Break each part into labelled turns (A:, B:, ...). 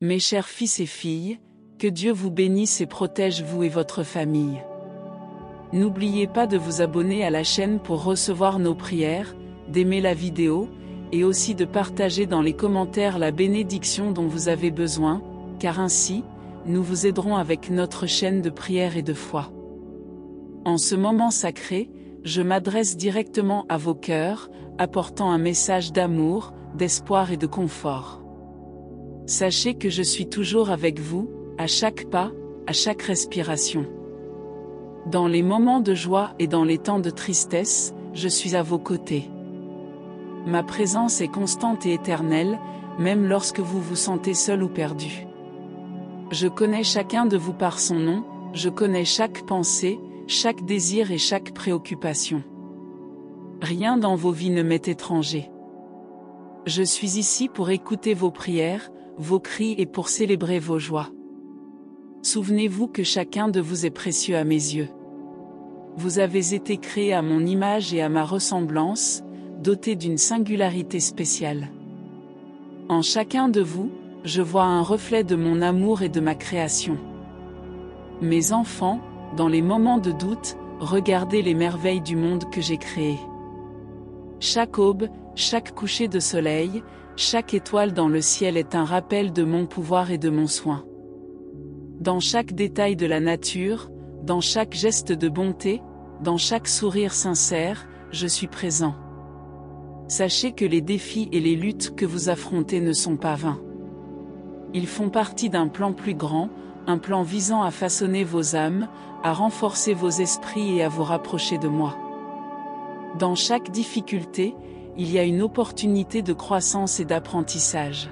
A: Mes chers fils et filles, que Dieu vous bénisse et protège vous et votre famille. N'oubliez pas de vous abonner à la chaîne pour recevoir nos prières, d'aimer la vidéo, et aussi de partager dans les commentaires la bénédiction dont vous avez besoin, car ainsi, nous vous aiderons avec notre chaîne de prière et de foi. En ce moment sacré, je m'adresse directement à vos cœurs, apportant un message d'amour, d'espoir et de confort. Sachez que je suis toujours avec vous, à chaque pas, à chaque respiration. Dans les moments de joie et dans les temps de tristesse, je suis à vos côtés. Ma présence est constante et éternelle, même lorsque vous vous sentez seul ou perdu. Je connais chacun de vous par son nom, je connais chaque pensée, chaque désir et chaque préoccupation. Rien dans vos vies ne m'est étranger. Je suis ici pour écouter vos prières, vos cris et pour célébrer vos joies. Souvenez-vous que chacun de vous est précieux à mes yeux. Vous avez été créé à mon image et à ma ressemblance, doté d'une singularité spéciale. En chacun de vous, je vois un reflet de mon amour et de ma création. Mes enfants, dans les moments de doute, regardez les merveilles du monde que j'ai créé. Chaque aube, chaque coucher de soleil, chaque étoile dans le ciel est un rappel de mon pouvoir et de mon soin. Dans chaque détail de la nature, dans chaque geste de bonté, dans chaque sourire sincère, je suis présent. Sachez que les défis et les luttes que vous affrontez ne sont pas vains. Ils font partie d'un plan plus grand, un plan visant à façonner vos âmes, à renforcer vos esprits et à vous rapprocher de moi. Dans chaque difficulté, il y a une opportunité de croissance et d'apprentissage.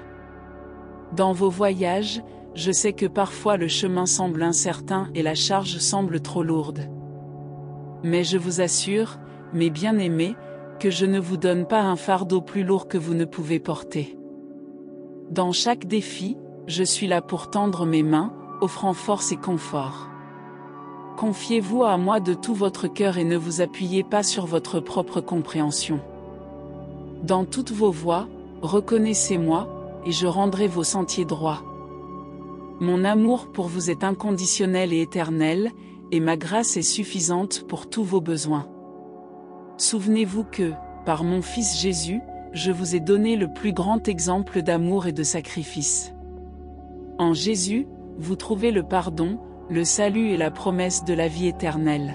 A: Dans vos voyages, je sais que parfois le chemin semble incertain et la charge semble trop lourde. Mais je vous assure, mes bien-aimés, que je ne vous donne pas un fardeau plus lourd que vous ne pouvez porter. Dans chaque défi, je suis là pour tendre mes mains, offrant force et confort. Confiez-vous à moi de tout votre cœur et ne vous appuyez pas sur votre propre compréhension. Dans toutes vos voies, reconnaissez-moi, et je rendrai vos sentiers droits. Mon amour pour vous est inconditionnel et éternel, et ma grâce est suffisante pour tous vos besoins. Souvenez-vous que, par mon Fils Jésus, je vous ai donné le plus grand exemple d'amour et de sacrifice. En Jésus, vous trouvez le pardon, le salut et la promesse de la vie éternelle.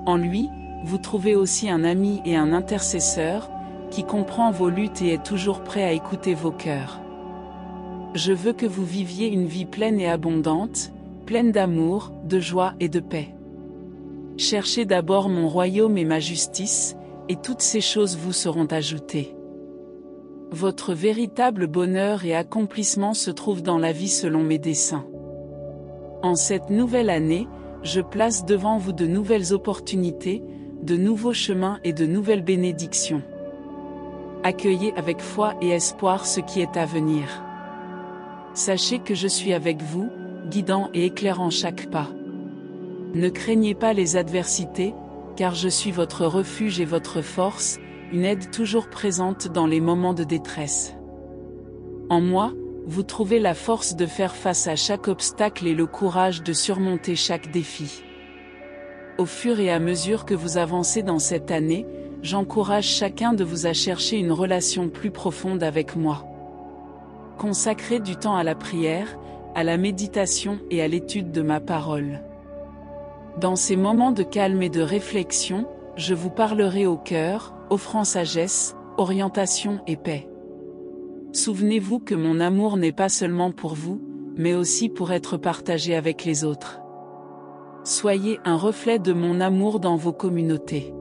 A: En lui, vous trouvez aussi un ami et un intercesseur, qui comprend vos luttes et est toujours prêt à écouter vos cœurs. Je veux que vous viviez une vie pleine et abondante, pleine d'amour, de joie et de paix. Cherchez d'abord mon royaume et ma justice, et toutes ces choses vous seront ajoutées. Votre véritable bonheur et accomplissement se trouvent dans la vie selon mes desseins. En cette nouvelle année, je place devant vous de nouvelles opportunités, de nouveaux chemins et de nouvelles bénédictions. Accueillez avec foi et espoir ce qui est à venir. Sachez que je suis avec vous, guidant et éclairant chaque pas. Ne craignez pas les adversités, car je suis votre refuge et votre force, une aide toujours présente dans les moments de détresse. En moi, vous trouvez la force de faire face à chaque obstacle et le courage de surmonter chaque défi. Au fur et à mesure que vous avancez dans cette année, j'encourage chacun de vous à chercher une relation plus profonde avec moi. Consacrez du temps à la prière, à la méditation et à l'étude de ma parole. Dans ces moments de calme et de réflexion, je vous parlerai au cœur, offrant sagesse, orientation et paix. Souvenez-vous que mon amour n'est pas seulement pour vous, mais aussi pour être partagé avec les autres. Soyez un reflet de mon amour dans vos communautés.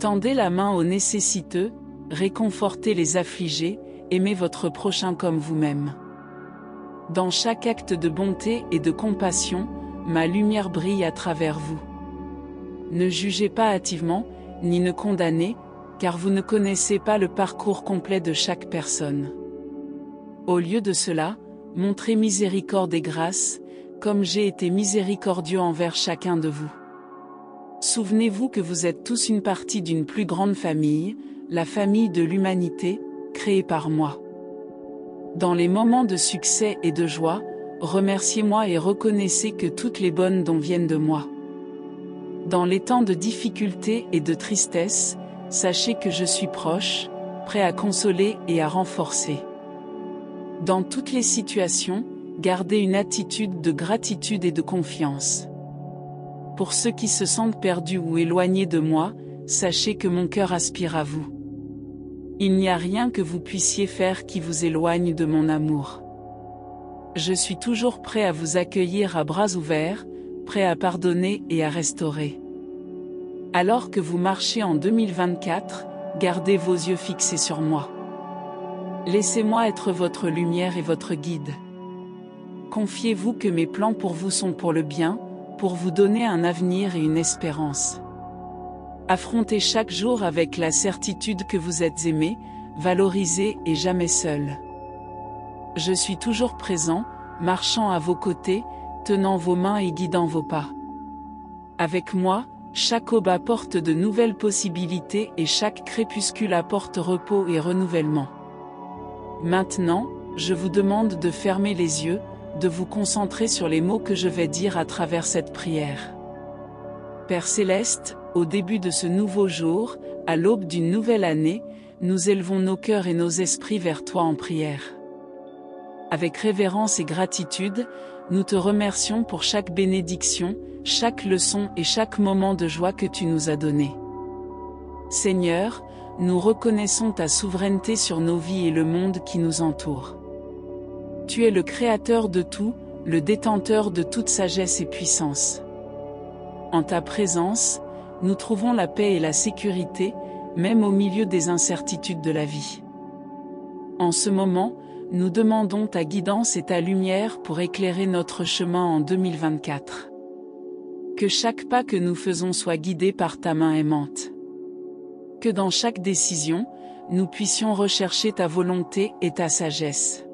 A: Tendez la main aux nécessiteux, réconfortez les affligés, aimez votre prochain comme vous-même. Dans chaque acte de bonté et de compassion, ma lumière brille à travers vous. Ne jugez pas hâtivement, ni ne condamnez, car vous ne connaissez pas le parcours complet de chaque personne. Au lieu de cela, montrez miséricorde et grâce, comme j'ai été miséricordieux envers chacun de vous. Souvenez-vous que vous êtes tous une partie d'une plus grande famille, la famille de l'humanité, créée par moi. Dans les moments de succès et de joie, remerciez-moi et reconnaissez que toutes les bonnes dons viennent de moi. Dans les temps de difficulté et de tristesse, sachez que je suis proche, prêt à consoler et à renforcer. Dans toutes les situations, gardez une attitude de gratitude et de confiance. Pour ceux qui se sentent perdus ou éloignés de moi, sachez que mon cœur aspire à vous. Il n'y a rien que vous puissiez faire qui vous éloigne de mon amour. Je suis toujours prêt à vous accueillir à bras ouverts, prêt à pardonner et à restaurer. Alors que vous marchez en 2024, gardez vos yeux fixés sur moi. Laissez-moi être votre lumière et votre guide. Confiez-vous que mes plans pour vous sont pour le bien, pour vous donner un avenir et une espérance. Affrontez chaque jour avec la certitude que vous êtes aimé, valorisé et jamais seul. Je suis toujours présent, marchant à vos côtés, tenant vos mains et guidant vos pas. Avec moi, chaque aube apporte de nouvelles possibilités et chaque crépuscule apporte repos et renouvellement. Maintenant, je vous demande de fermer les yeux, de vous concentrer sur les mots que je vais dire à travers cette prière. Père Céleste, au début de ce nouveau jour, à l'aube d'une nouvelle année, nous élevons nos cœurs et nos esprits vers toi en prière. Avec révérence et gratitude, nous te remercions pour chaque bénédiction, chaque leçon et chaque moment de joie que tu nous as donné. Seigneur, nous reconnaissons ta souveraineté sur nos vies et le monde qui nous entoure. Tu es le créateur de tout, le détenteur de toute sagesse et puissance. En ta présence, nous trouvons la paix et la sécurité, même au milieu des incertitudes de la vie. En ce moment, nous demandons ta guidance et ta lumière pour éclairer notre chemin en 2024. Que chaque pas que nous faisons soit guidé par ta main aimante. Que dans chaque décision, nous puissions rechercher ta volonté et ta sagesse.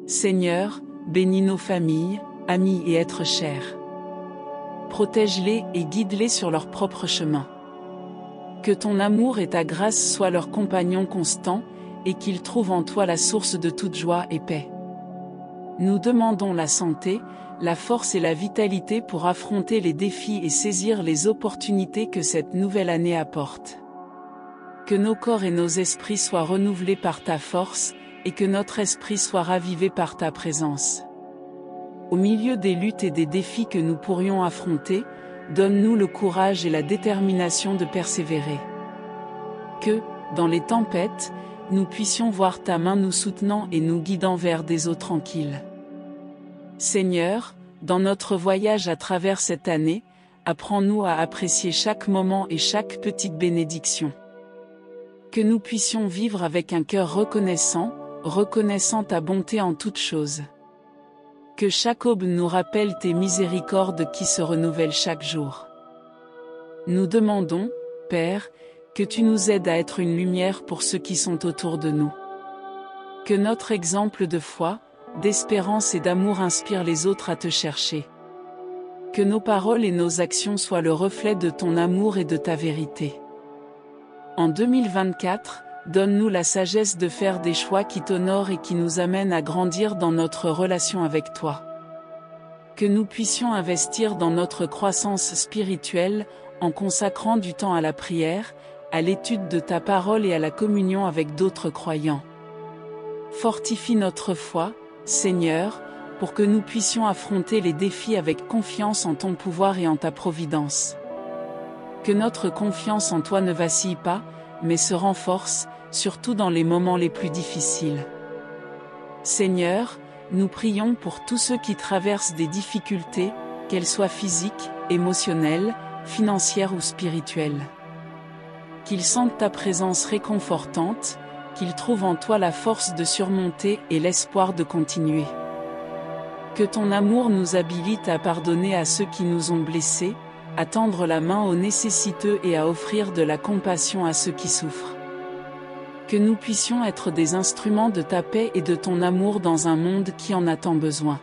A: Seigneur, bénis nos familles, amis et êtres chers. Protège-les et guide-les sur leur propre chemin. Que ton amour et ta grâce soient leurs compagnons constants, et qu'ils trouvent en toi la source de toute joie et paix. Nous demandons la santé, la force et la vitalité pour affronter les défis et saisir les opportunités que cette nouvelle année apporte. Que nos corps et nos esprits soient renouvelés par ta force, et que notre esprit soit ravivé par ta présence. Au milieu des luttes et des défis que nous pourrions affronter, donne-nous le courage et la détermination de persévérer. Que, dans les tempêtes, nous puissions voir ta main nous soutenant et nous guidant vers des eaux tranquilles. Seigneur, dans notre voyage à travers cette année, apprends-nous à apprécier chaque moment et chaque petite bénédiction. Que nous puissions vivre avec un cœur reconnaissant ta bonté en toutes choses. Que chaque aube nous rappelle tes miséricordes qui se renouvellent chaque jour. Nous demandons, Père, que tu nous aides à être une lumière pour ceux qui sont autour de nous. Que notre exemple de foi, d'espérance et d'amour inspire les autres à te chercher. Que nos paroles et nos actions soient le reflet de ton amour et de ta vérité. En 2024, donne-nous la sagesse de faire des choix qui t'honorent et qui nous amènent à grandir dans notre relation avec toi. Que nous puissions investir dans notre croissance spirituelle, en consacrant du temps à la prière, à l'étude de ta parole et à la communion avec d'autres croyants. Fortifie notre foi, Seigneur, pour que nous puissions affronter les défis avec confiance en ton pouvoir et en ta providence. Que notre confiance en toi ne vacille pas, mais se renforce, surtout dans les moments les plus difficiles. Seigneur, nous prions pour tous ceux qui traversent des difficultés, qu'elles soient physiques, émotionnelles, financières ou spirituelles. Qu'ils sentent ta présence réconfortante, qu'ils trouvent en toi la force de surmonter et l'espoir de continuer. Que ton amour nous habilite à pardonner à ceux qui nous ont blessés, à tendre la main aux nécessiteux et à offrir de la compassion à ceux qui souffrent. Que nous puissions être des instruments de ta paix et de ton amour dans un monde qui en a tant besoin.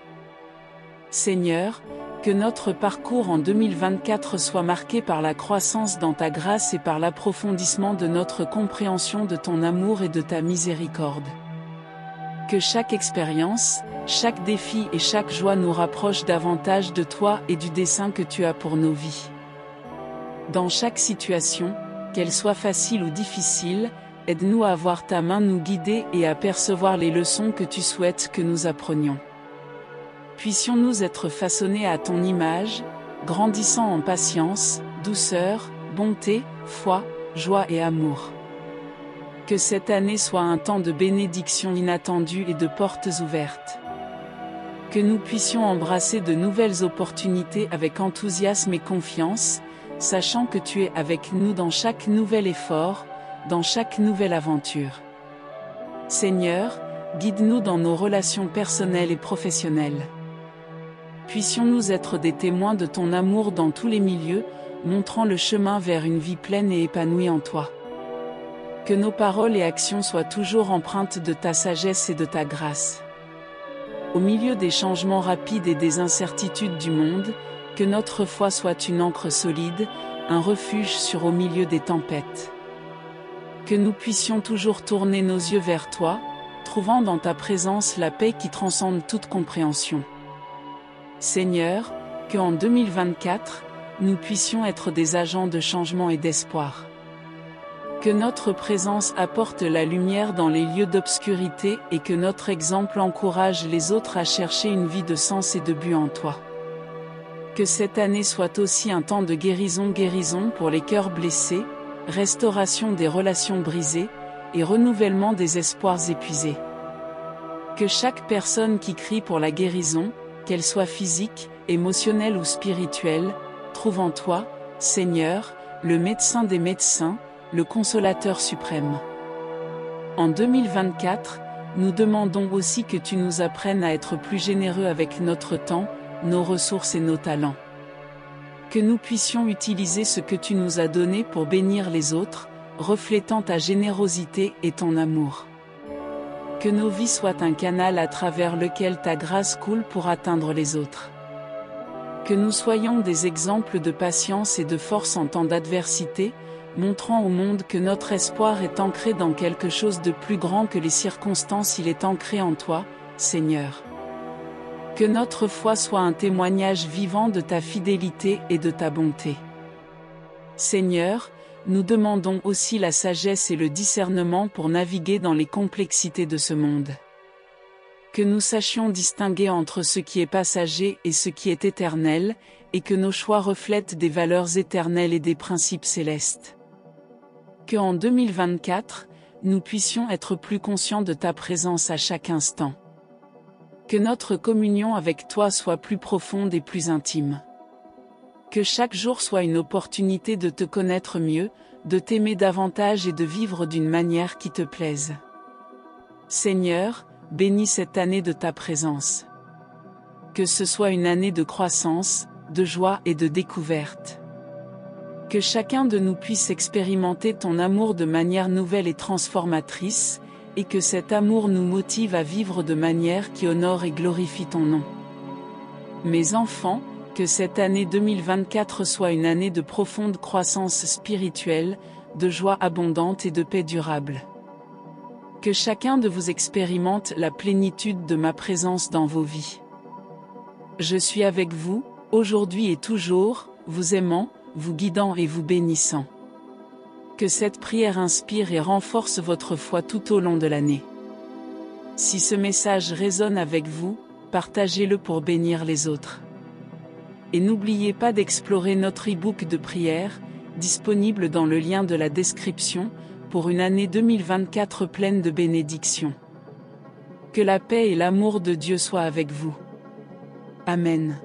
A: Seigneur, que notre parcours en 2024 soit marqué par la croissance dans ta grâce et par l'approfondissement de notre compréhension de ton amour et de ta miséricorde. Que chaque expérience, chaque défi et chaque joie nous rapproche davantage de toi et du dessein que tu as pour nos vies. Dans chaque situation, qu'elle soit facile ou difficile, aide-nous à avoir ta main nous guider et à percevoir les leçons que tu souhaites que nous apprenions. Puissions-nous être façonnés à ton image, grandissant en patience, douceur, bonté, foi, joie et amour. Que cette année soit un temps de bénédiction inattendue et de portes ouvertes. Que nous puissions embrasser de nouvelles opportunités avec enthousiasme et confiance, sachant que tu es avec nous dans chaque nouvel effort, dans chaque nouvelle aventure. Seigneur, guide-nous dans nos relations personnelles et professionnelles. Puissions-nous être des témoins de ton amour dans tous les milieux, montrant le chemin vers une vie pleine et épanouie en toi. Que nos paroles et actions soient toujours empreintes de ta sagesse et de ta grâce. Au milieu des changements rapides et des incertitudes du monde, que notre foi soit une ancre solide, un refuge sûr au milieu des tempêtes. Que nous puissions toujours tourner nos yeux vers toi, trouvant dans ta présence la paix qui transcende toute compréhension. Seigneur, que en 2024, nous puissions être des agents de changement et d'espoir. Que notre présence apporte la lumière dans les lieux d'obscurité et que notre exemple encourage les autres à chercher une vie de sens et de but en toi. Que cette année soit aussi un temps de guérison pour les cœurs blessés, restauration des relations brisées, et renouvellement des espoirs épuisés. Que chaque personne qui crie pour la guérison, qu'elle soit physique, émotionnelle ou spirituelle, trouve en toi, Seigneur, le médecin des médecins, le consolateur suprême. En 2024, nous demandons aussi que tu nous apprennes à être plus généreux avec notre temps, nos ressources et nos talents. Que nous puissions utiliser ce que tu nous as donné pour bénir les autres, reflétant ta générosité et ton amour. Que nos vies soient un canal à travers lequel ta grâce coule pour atteindre les autres. Que nous soyons des exemples de patience et de force en temps d'adversité, montrant au monde que notre espoir est ancré dans quelque chose de plus grand que les circonstances, il est ancré en toi, Seigneur. Que notre foi soit un témoignage vivant de ta fidélité et de ta bonté. Seigneur, nous demandons aussi la sagesse et le discernement pour naviguer dans les complexités de ce monde. Que nous sachions distinguer entre ce qui est passager et ce qui est éternel, et que nos choix reflètent des valeurs éternelles et des principes célestes. Que en 2024, nous puissions être plus conscients de ta présence à chaque instant. Que notre communion avec toi soit plus profonde et plus intime. Que chaque jour soit une opportunité de te connaître mieux, de t'aimer davantage et de vivre d'une manière qui te plaise. Seigneur, bénis cette année de ta présence. Que ce soit une année de croissance, de joie et de découverte. Que chacun de nous puisse expérimenter ton amour de manière nouvelle et transformatrice, et que cet amour nous motive à vivre de manière qui honore et glorifie ton nom. Mes enfants, que cette année 2024 soit une année de profonde croissance spirituelle, de joie abondante et de paix durable. Que chacun de vous expérimente la plénitude de ma présence dans vos vies. Je suis avec vous, aujourd'hui et toujours, vous aimant, vous guidant et vous bénissant. Que cette prière inspire et renforce votre foi tout au long de l'année. Si ce message résonne avec vous, partagez-le pour bénir les autres. Et n'oubliez pas d'explorer notre e-book de prière, disponible dans le lien de la description, pour une année 2024 pleine de bénédictions. Que la paix et l'amour de Dieu soient avec vous. Amen.